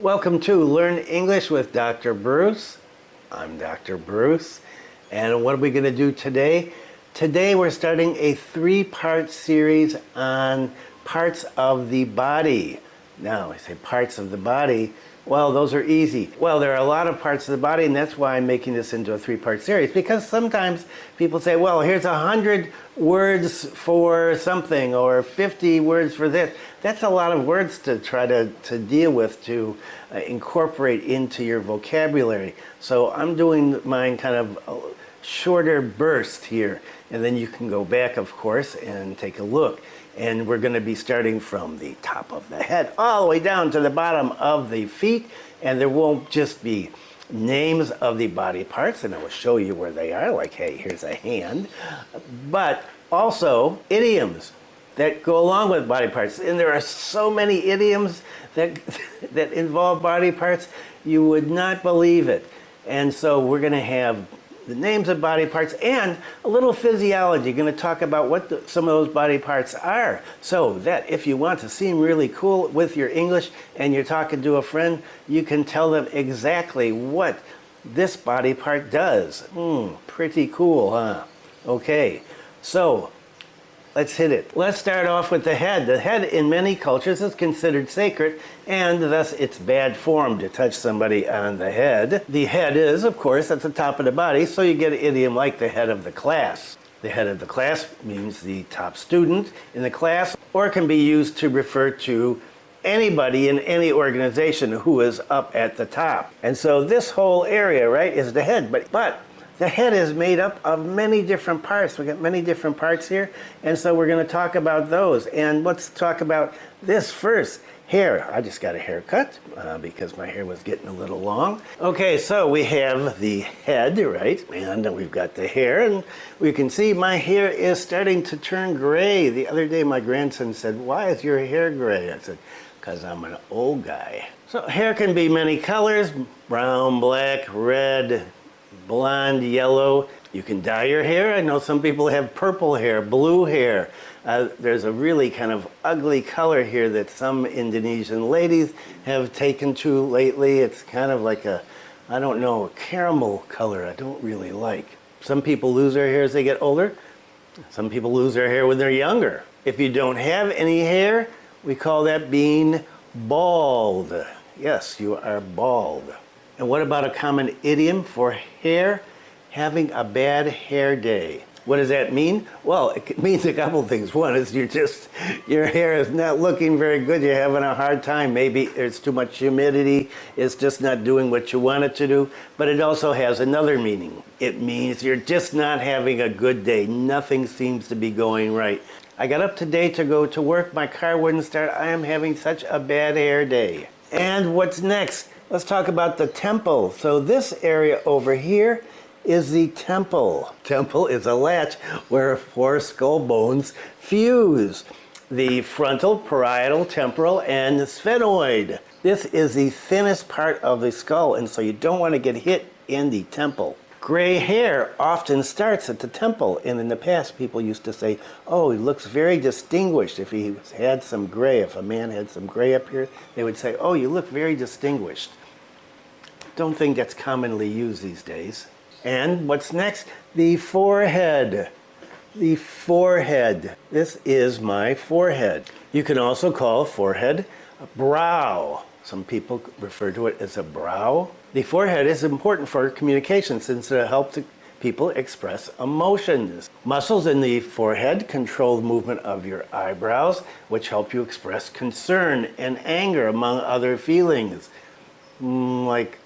Welcome to Learn English with Dr. Bruce. I'm Dr. Bruce. And what are we going to do today? Today we're starting a three-part series on parts of the body. Now, I say parts of the body. Well, those are easy. Well, there are a lot of parts of the body, and that's why I'm making this into a three-part series, because sometimes people say, well, here's 100 words for something or 50 words for this. That's a lot of words to try to deal with, to incorporate into your vocabulary. So I'm doing mine kind of a shorter burst here, and then you can go back, of course, and take a look. And we're going to be starting from the top of the head all the way down to the bottom of the feet. And there won't just be names of the body parts, and I will show you where they are, like, hey, here's a hand, but also idioms that go along with body parts. And there are so many idioms that that involve body parts, you would not believe it. And so we're going to have the names of body parts and a little physiology. Going to talk about what some of those body parts are, so that if you want to seem really cool with your English and you're talking to a friend, you can tell them exactly what this body part does. Pretty cool, huh? Okay, so let's hit it. Let's start off with the head. The head in many cultures is considered sacred, and thus it's bad form to touch somebody on the head. The head is, of course, at the top of the body, so you get an idiom like the head of the class. The head of the class means the top student in the class, or it can be used to refer to anybody in any organization who is up at the top. And so this whole area, right, is the head. But the head is made up of many different parts. We got many different parts here, and so we're going to talk about those. And let's talk about this first. Hair. I just got a haircut because my hair was getting a little long. Okay, so we have the head, right? And we've got the hair, and we can see my hair is starting to turn gray. The other day my grandson said, "Why is your hair gray?" I said, "Because I'm an old guy." So hair can be many colors: brown, black, red, blonde, yellow. You can dye your hair. I know some people have purple hair, blue hair. There's a really kind of ugly color here that some Indonesian ladies have taken to lately. It's kind of like a, I don't know, a caramel color I don't really like. Some people lose their hair as they get older. Some people lose their hair when they're younger. If you don't have any hair, we call that being bald. Yes, you are bald. And what about a common idiom for hair? Having a bad hair day. What does that mean? Well, it means a couple things. One is your hair is not looking very good. You're having a hard time. Maybe there's too much humidity. It's just not doing what you want it to do. But it also has another meaning. It means you're just not having a good day. Nothing seems to be going right. I got up today to go to work. My car wouldn't start. I am having such a bad hair day. And what's next? Let's talk about the temple. So this area over here is the temple. Temple is a latch where four skull bones fuse: the frontal, parietal, temporal, and sphenoid. This is the thinnest part of the skull, and so you don't want to get hit in the temple. Gray hair often starts at the temple, and in the past people used to say, oh, he looks very distinguished. If he had some gray, if a man had some gray up here, they would say, oh, you look very distinguished. Don't think that's commonly used these days. And what's next? The forehead. The forehead. This is my forehead. You can also call forehead a brow. Some people refer to it as a brow. The forehead is important for communication since it helps people express emotions. Muscles in the forehead control the movement of your eyebrows, which help you express concern and anger, among other feelings. Like,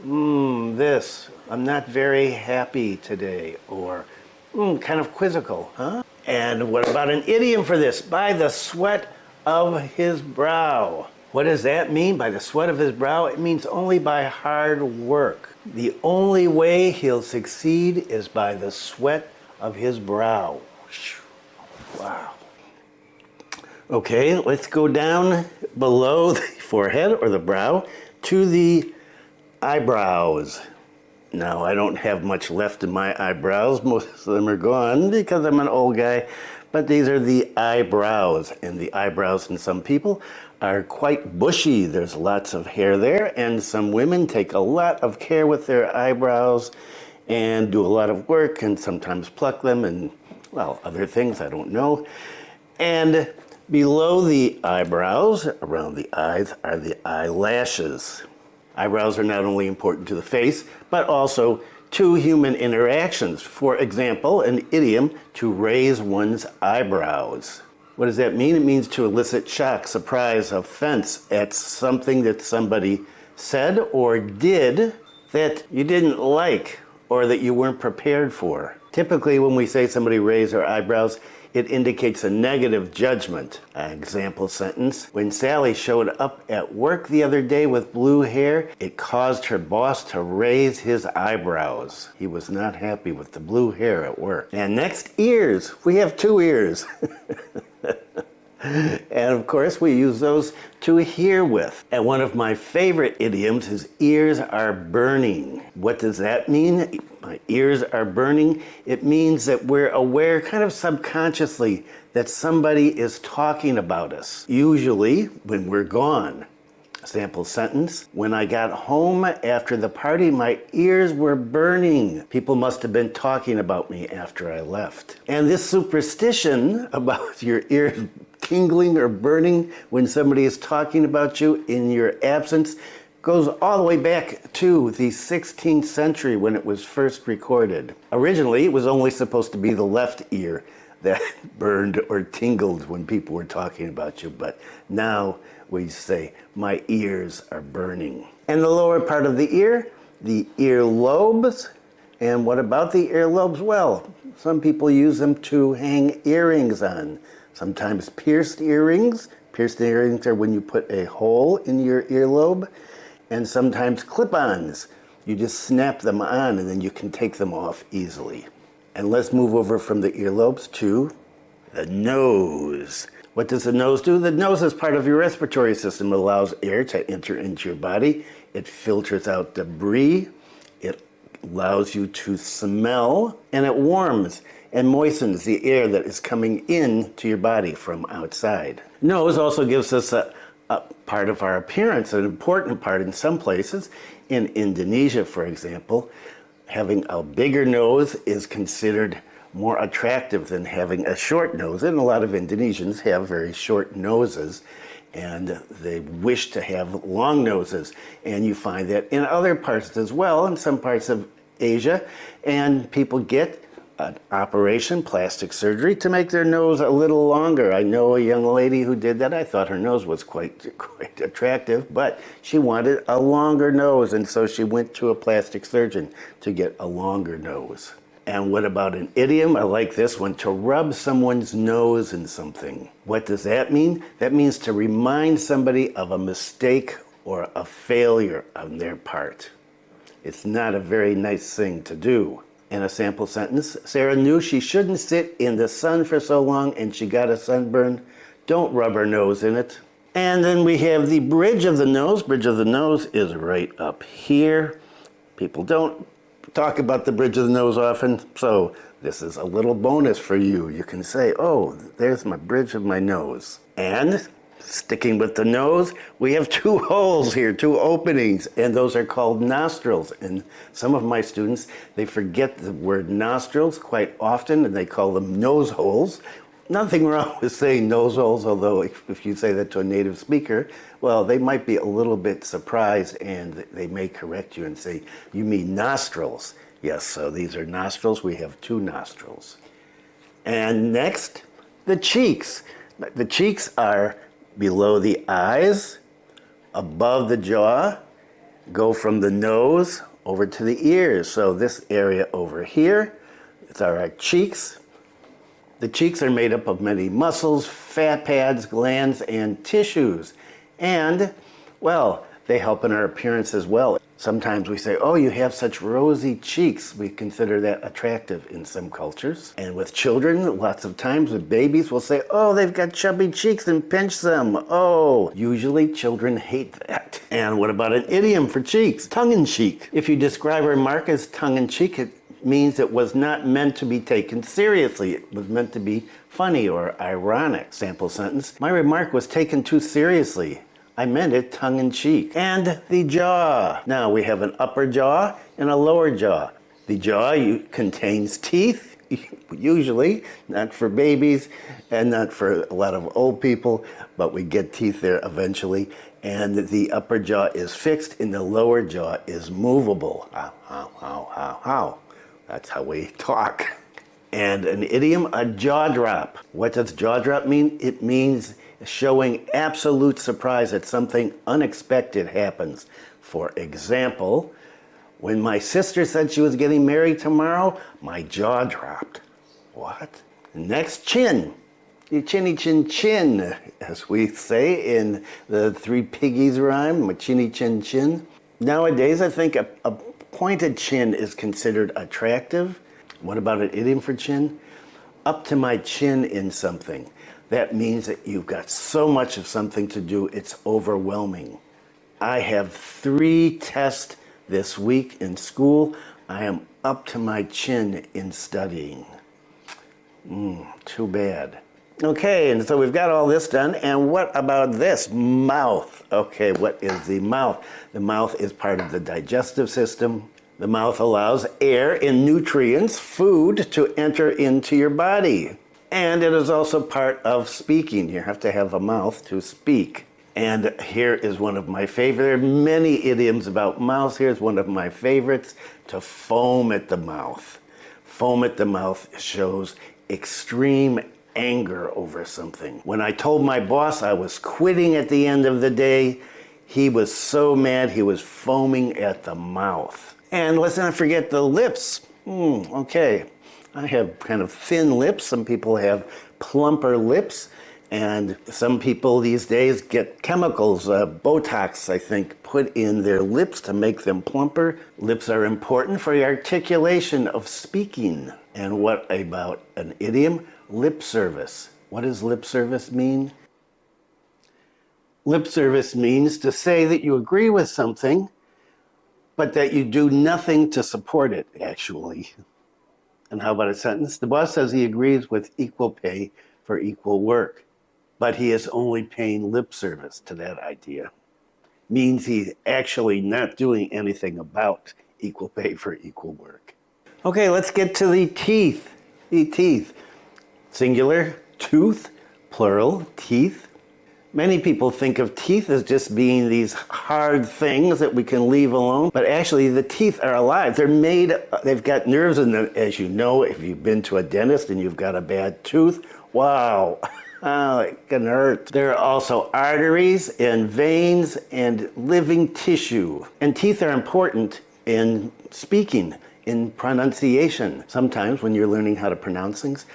this, I'm not very happy today, or kind of quizzical, huh? And what about an idiom for this? By the sweat of his brow. What does that mean, by the sweat of his brow? It means only by hard work. The only way he'll succeed is by the sweat of his brow. Wow. Okay, let's go down below the forehead or the brow to the eyebrows. Now, I don't have much left in my eyebrows. Most of them are gone because I'm an old guy. But these are the eyebrows. And the eyebrows in some people are quite bushy. There's lots of hair there, and some women take a lot of care with their eyebrows and do a lot of work and sometimes pluck them and, well, other things, I don't know. And below the eyebrows, around the eyes, are the eyelashes. Eyebrows are not only important to the face, but also to human interactions. For example, an idiom, to raise one's eyebrows. What does that mean? It means to elicit shock, surprise, offense at something that somebody said or did that you didn't like or that you weren't prepared for. Typically, when we say somebody raised their eyebrows, it indicates a negative judgment. An example sentence: when Sally showed up at work the other day with blue hair, it caused her boss to raise his eyebrows. He was not happy with the blue hair at work. And next, ears. We have two ears. And of course, we use those to hear with. And one of my favorite idioms is ears are burning. What does that mean? My ears are burning. It means that we're aware kind of subconsciously that somebody is talking about us, usually when we're gone. Sample sentence: when I got home after the party, my ears were burning. People must have been talking about me after I left. And this superstition about your ears tingling or burning when somebody is talking about you in your absence goes all the way back to the 16th century when it was first recorded. Originally, it was only supposed to be the left ear that burned or tingled when people were talking about you, but now we say, my ears are burning. And the lower part of the ear, the earlobes. And what about the earlobes? Well, some people use them to hang earrings on. Sometimes pierced earrings. Pierced earrings are when you put a hole in your earlobe. And sometimes clip-ons. You just snap them on and then you can take them off easily. And let's move over from the earlobes to the nose. What does the nose do? The nose is part of your respiratory system. It allows air to enter into your body. It filters out debris. It allows you to smell, and it warms and moistens the air that is coming in to your body from outside. Nose also gives us a part of our appearance, an important part in some places. In Indonesia, for example, having a bigger nose is considered more attractive than having a short nose. And a lot of Indonesians have very short noses and they wish to have long noses. And you find that in other parts as well, in some parts of Asia, and people get an operation, plastic surgery, to make their nose a little longer. I know a young lady who did that. I thought her nose was quite attractive, but she wanted a longer nose, and so she went to a plastic surgeon to get a longer nose. And what about an idiom? I like this one: to rub someone's nose in something. What does that mean? That means to remind somebody of a mistake or a failure on their part. It's not a very nice thing to do. In a sample sentence, Sarah knew she shouldn't sit in the sun for so long and she got a sunburn. Don't rub her nose in it. And then we have the bridge of the nose. Bridge of the nose is right up here. People don't talk about the bridge of the nose often, so this is a little bonus for you. You can say, oh, there's my bridge of my nose. And sticking with the nose, we have two holes here, two openings, and those are called nostrils. And some of my students, they forget the word nostrils quite often, and they call them nose holes. Nothing wrong with saying nose holes, although if you say that to a native speaker, well, they might be a little bit surprised, and they may correct you and say, you mean nostrils. Yes, so these are nostrils. We have two nostrils. And next, the cheeks. The cheeks are below the eyes, above the jaw, go from the nose over to the ears. So this area over here, it's our cheeks. The cheeks are made up of many muscles, fat pads, glands, and tissues. And, well, they help in our appearance as well. Sometimes we say, oh, you have such rosy cheeks. We consider that attractive in some cultures. And with children, lots of times with babies, we'll say, oh, they've got chubby cheeks, and pinch them. Oh, usually children hate that. And what about an idiom for cheeks? Tongue-in-cheek. If you describe or remark as tongue-in-cheek, it means it was not meant to be taken seriously. It was meant to be funny or ironic. Sample sentence. My remark was taken too seriously. I meant it tongue-in-cheek. And the jaw. Now we have an upper jaw and a lower jaw. The jaw contains teeth, usually, not for babies and not for a lot of old people, but we get teeth there eventually. And the upper jaw is fixed and the lower jaw is movable. How. That's how we talk. And an idiom, a jaw drop. What does jaw drop mean? It means showing absolute surprise that something unexpected happens. For example, when my sister said she was getting married tomorrow, my jaw dropped. What? Next, chin. The chinny chin chin, as we say in the Three Piggies rhyme, my chinny chin chin. Nowadays, I think a pointed chin is considered attractive. What about an idiom for chin? Up to my chin in something. That means that you've got so much of something to do, it's overwhelming. I have 3 tests this week in school. I am up to my chin in studying. Too bad. Okay, and so we've got all this done, and what about this? Mouth. Okay, what is the mouth? The mouth is part of the digestive system. The mouth allows air and nutrients, food, to enter into your body. And it is also part of speaking. You have to have a mouth to speak. And here is one of my favorites. There are many idioms about mouths. Here's one of my favorites, to foam at the mouth. Foam at the mouth shows extreme anger over something. When I told my boss I was quitting at the end of the day, he was so mad he was foaming at the mouth. And let's not forget the lips. Okay, I have kind of thin lips. Some people have plumper lips. And some people these days get chemicals, Botox, I think, put in their lips to make them plumper. Lips are important for the articulation of speaking. And what about an idiom? Lip service. What does lip service mean? Lip service means to say that you agree with something, but that you do nothing to support it, actually. And how about a sentence? The boss says he agrees with equal pay for equal work, but he is only paying lip service to that idea. Means he's actually not doing anything about equal pay for equal work. Okay, let's get to the teeth. The teeth. Singular, tooth, plural, teeth. Many people think of teeth as just being these hard things that we can leave alone, but actually the teeth are alive. They've got nerves in them, as you know, if you've been to a dentist and you've got a bad tooth. Wow. Oh, it can hurt. There are also arteries and veins and living tissue. And teeth are important in speaking, in pronunciation. Sometimes when you're learning how to pronounce things,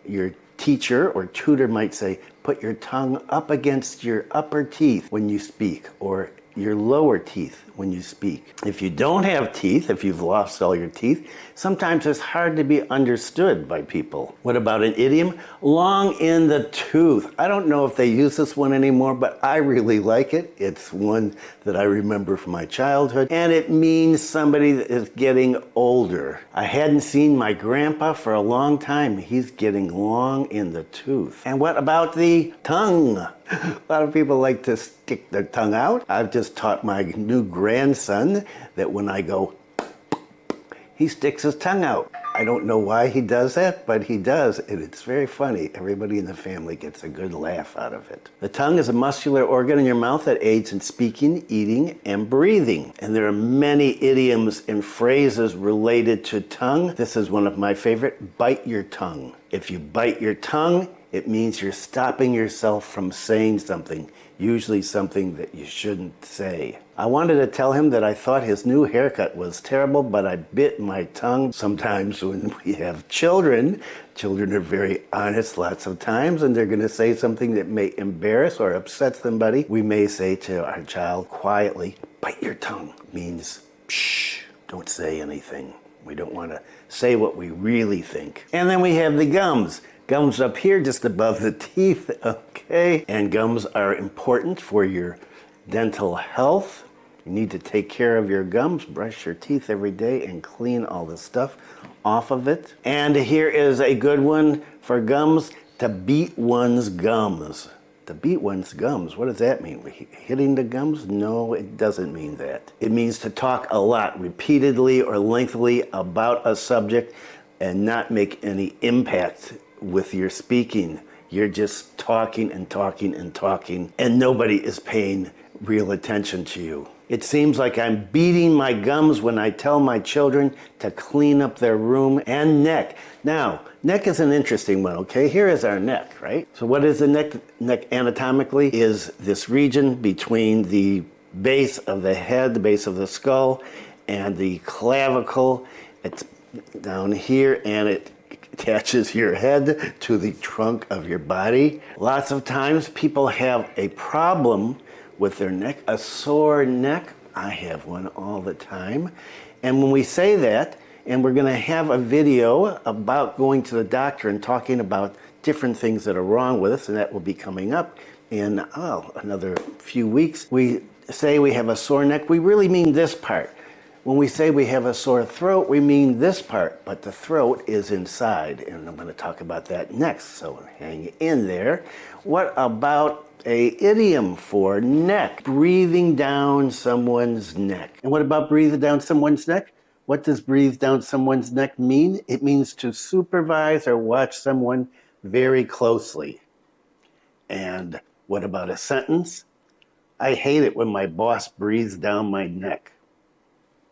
your teacher or tutor might say, put your tongue up against your upper teeth when you speak, or your lower teeth when you speak. If you don't have teeth, if you've lost all your teeth, sometimes it's hard to be understood by people. What about an idiom? Long in the tooth. I don't know if they use this one anymore, but I really like it. It's one that I remember from my childhood, and it means somebody that is getting older. I hadn't seen my grandpa for a long time. He's getting long in the tooth. And what about the tongue? A lot of people like to stick their tongue out. I've just taught my new grandson that when I go, he sticks his tongue out. I don't know why he does that, but he does, and it's very funny. Everybody in the family gets a good laugh out of it. The tongue is a muscular organ in your mouth that aids in speaking, eating, and breathing. And there are many idioms and phrases related to tongue. This is one of my favorite, bite your tongue. If you bite your tongue, it means you're stopping yourself from saying something, usually something that you shouldn't say. I wanted to tell him that I thought his new haircut was terrible, but I bit my tongue. Sometimes when we have children are very honest lots of times, and they're going to say something that may embarrass or upset somebody. We may say to our child quietly, bite your tongue. It means, shh, don't say anything. We don't want to say what we really think. And then we have the gums. Gums up here just above the teeth, okay? And gums are important for your dental health. You need to take care of your gums, brush your teeth every day, and clean all the stuff off of it. And here is a good one for gums, to beat one's gums. To beat one's gums, what does that mean? Hitting the gums? No, it doesn't mean that. It means to talk a lot, repeatedly or lengthily about a subject and not make any impact with your speaking. You're just talking and talking and talking, and nobody is paying real attention to you. It seems like I'm beating my gums when I tell my children to clean up their room and neck. Now, neck is an interesting one, okay? Here is our neck, right? So what is the neck? Neck anatomically is this region between the base of the head, the base of the skull, and the clavicle. It's down here, and it attaches your head to the trunk of your body. Lots of times people have a problem with their neck, a sore neck. I have one all the time. And when we say that, and we're gonna have a video about going to the doctor and talking about different things that are wrong with us, and that will be coming up in another few weeks. We say we have a sore neck, we really mean this part. When we say we have a sore throat, we mean this part, but the throat is inside, and I'm going to talk about that next, so hang in there. What about a idiom for neck? Breathing down someone's neck. And what about breathing down someone's neck? What does breathe down someone's neck mean? It means to supervise or watch someone very closely. And what about a sentence? I hate it when my boss breathes down my neck.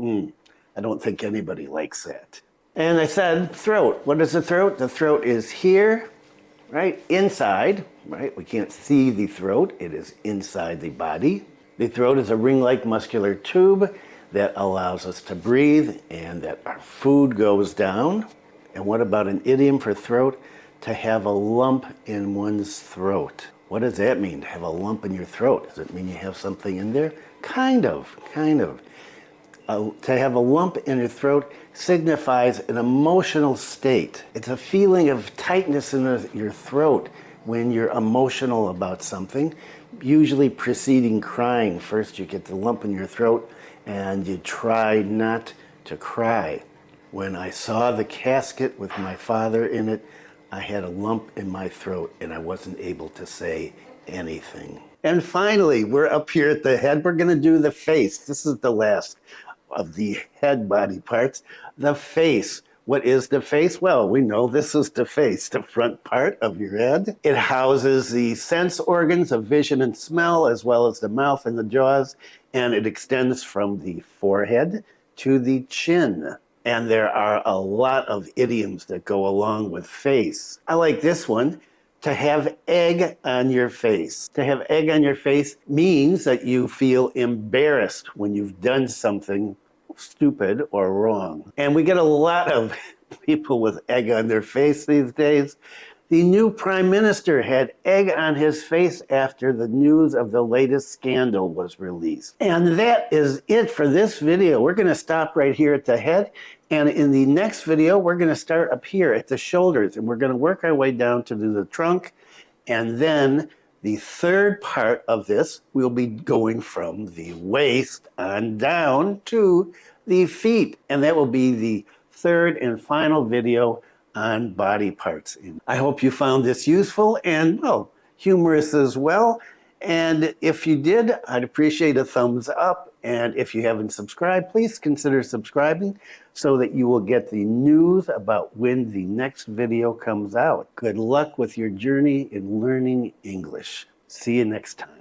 I don't think anybody likes that. And I said throat. What is the throat? The throat is here, right? Inside, right? We can't see the throat. It is inside the body. The throat is a ring-like muscular tube that allows us to breathe and that our food goes down. And what about an idiom for throat? To have a lump in one's throat. What does that mean, to have a lump in your throat? Does it mean you have something in there? Kind of. To have a lump in your throat signifies an emotional state. It's a feeling of tightness in your throat when you're emotional about something, usually preceding crying. First you get the lump in your throat and you try not to cry. When I saw the casket with my father in it, I had a lump in my throat and I wasn't able to say anything. And finally, we're up here at the head. We're going to do the face. This is the last of the head body parts. The face. What is the face? Well, we know this is the face, the front part of your head. It houses the sense organs of vision and smell, as well as the mouth and the jaws, and it extends from the forehead to the chin. And there are a lot of idioms that go along with face. I like this one. To have egg on your face. To have egg on your face means that you feel embarrassed when you've done something stupid or wrong. And we get a lot of people with egg on their face these days. The new prime minister had egg on his face after the news of the latest scandal was released. And that is it for this video. We're going to stop right here at the head. And in the next video, we're going to start up here at the shoulders. And we're going to work our way down to the trunk. And then the third part of this, we'll be going from the waist on down to the feet. And that will be the third and final video on body parts. I hope you found this useful and, well, humorous as well. And if you did, I'd appreciate a thumbs up. And if you haven't subscribed, please consider subscribing so that you will get the news about when the next video comes out. Good luck with your journey in learning English. See you next time.